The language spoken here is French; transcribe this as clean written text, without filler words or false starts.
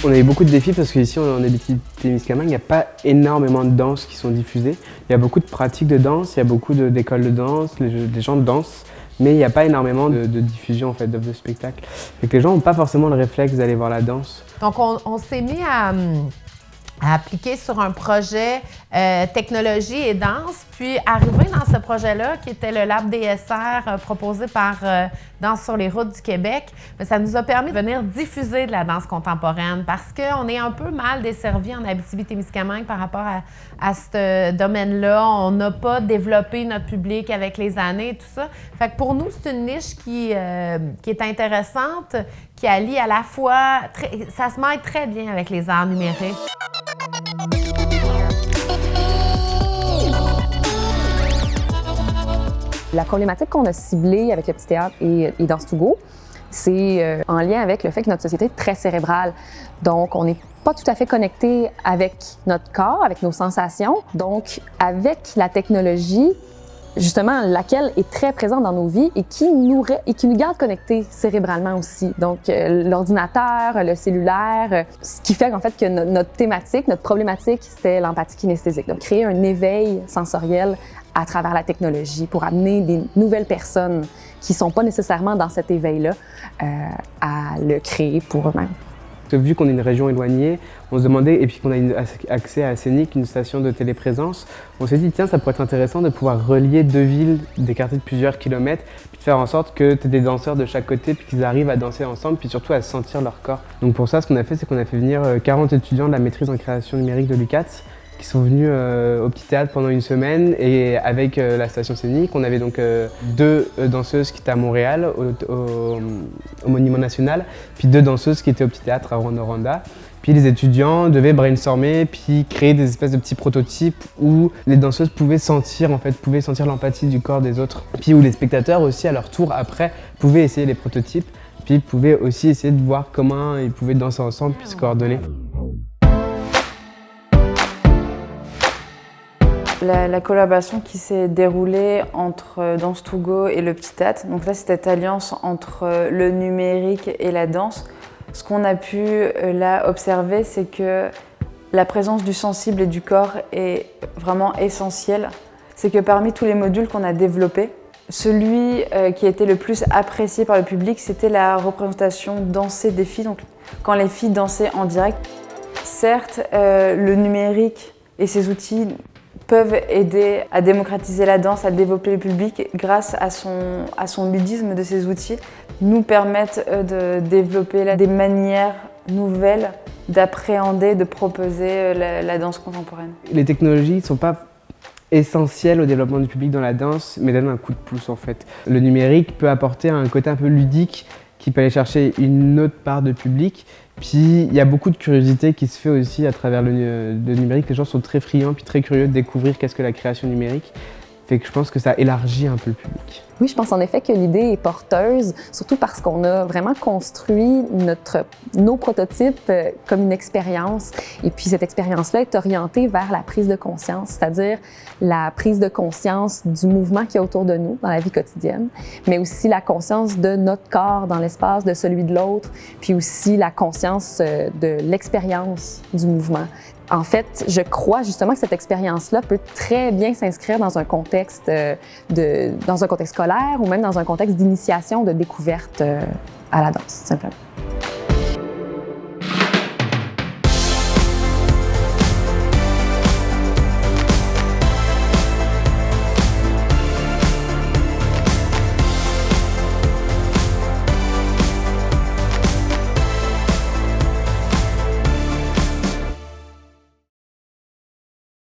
On a eu beaucoup de défis parce qu'ici en Abitibi-Témiscamingue, il n'y a pas énormément de danses qui sont diffusées. Il y a beaucoup de pratiques de danse, il y a beaucoup d'écoles de danse, les gens dansent, mais il n'y a pas énormément de diffusion en fait, d'œuvres de spectacle. Et que les gens n'ont pas forcément le réflexe d'aller voir la danse. Donc on s'est mis à appliquer sur un projet technologie et danse, puis arrivé dans ce projet-là, qui était le Lab DSR proposé par Danse sur les routes du Québec, bien, ça nous a permis de venir diffuser de la danse contemporaine parce qu'on est un peu mal desservi en Abitibi-Témiscamingue par rapport à ce domaine-là. On n'a pas développé notre public avec les années et tout ça. Fait que pour nous, c'est une niche qui est intéressante, qui allie à la fois, ça se mêle très bien avec les arts numériques. La problématique qu'on a ciblée avec le Petit Théâtre et Danse to Go, c'est en lien avec le fait que notre société est très cérébrale. Donc, on n'est pas tout à fait connecté avec notre corps, avec nos sensations. Donc, avec la technologie, justement, laquelle est très présente dans nos vies et qui nous garde connectés cérébralement aussi. Donc, l'ordinateur, le cellulaire, ce qui fait en fait que notre thématique, notre problématique, c'était l'empathie kinesthésique. Donc, créer un éveil sensoriel à travers la technologie pour amener des nouvelles personnes qui ne sont pas nécessairement dans cet éveil-là à le créer pour eux-mêmes. Vu qu'on est une région éloignée, on se demandait, et puis qu'on a accès à Scénic, une station de téléprésence, on s'est dit, tiens, ça pourrait être intéressant de pouvoir relier deux villes d'écarter de plusieurs kilomètres, puis de faire en sorte que tu aies des danseurs de chaque côté, puis qu'ils arrivent à danser ensemble, puis surtout à sentir leur corps. Donc pour ça, ce qu'on a fait, c'est qu'on a fait venir 40 étudiants de la maîtrise en création numérique de l'UQATS, qui sont venus au Petit Théâtre pendant une semaine, et avec la station Scénic, on avait donc deux danseuses qui étaient à Montréal, au Monument National, puis deux danseuses qui étaient au Petit Théâtre à Rwanda. Puis les étudiants devaient brainstormer, puis créer des espèces de petits prototypes où les danseuses pouvaient sentir l'empathie du corps des autres, puis où les spectateurs aussi, à leur tour après, pouvaient essayer les prototypes, puis pouvaient aussi essayer de voir comment ils pouvaient danser ensemble, puis se coordonner. La collaboration qui s'est déroulée entre Danse to Go et le Petit Théâtre, donc là c'est cette alliance entre le numérique et la danse. Ce qu'on a pu là observer, c'est que la présence du sensible et du corps est vraiment essentielle. C'est que parmi tous les modules qu'on a développés, celui qui était le plus apprécié par le public, c'était la représentation dansée des filles, donc quand les filles dansaient en direct. Certes, le numérique et ses outils peuvent aider à démocratiser la danse, à développer le public grâce à son ludisme de ces outils, nous permettent de développer des manières nouvelles d'appréhender, de proposer la danse contemporaine. Les technologies ne sont pas essentielles au développement du public dans la danse, mais donnent un coup de pouce en fait. Le numérique peut apporter un côté un peu ludique qui peut aller chercher une autre part de public. Puis il y a beaucoup de curiosité qui se fait aussi à travers le numérique. Les gens sont très friands puis très curieux de découvrir qu'est-ce que la création numérique. Fait que je pense que ça élargit un peu le public. Oui, je pense en effet que l'idée est porteuse, surtout parce qu'on a vraiment construit nos prototypes comme une expérience. Et puis cette expérience-là est orientée vers la prise de conscience, c'est-à-dire la prise de conscience du mouvement qu'il y a autour de nous dans la vie quotidienne, mais aussi la conscience de notre corps dans l'espace, de celui de l'autre, puis aussi la conscience de l'expérience du mouvement. En fait, je crois justement que cette expérience-là peut très bien s'inscrire dans un contexte scolaire ou même dans un contexte d'initiation, de découverte à la danse, simplement.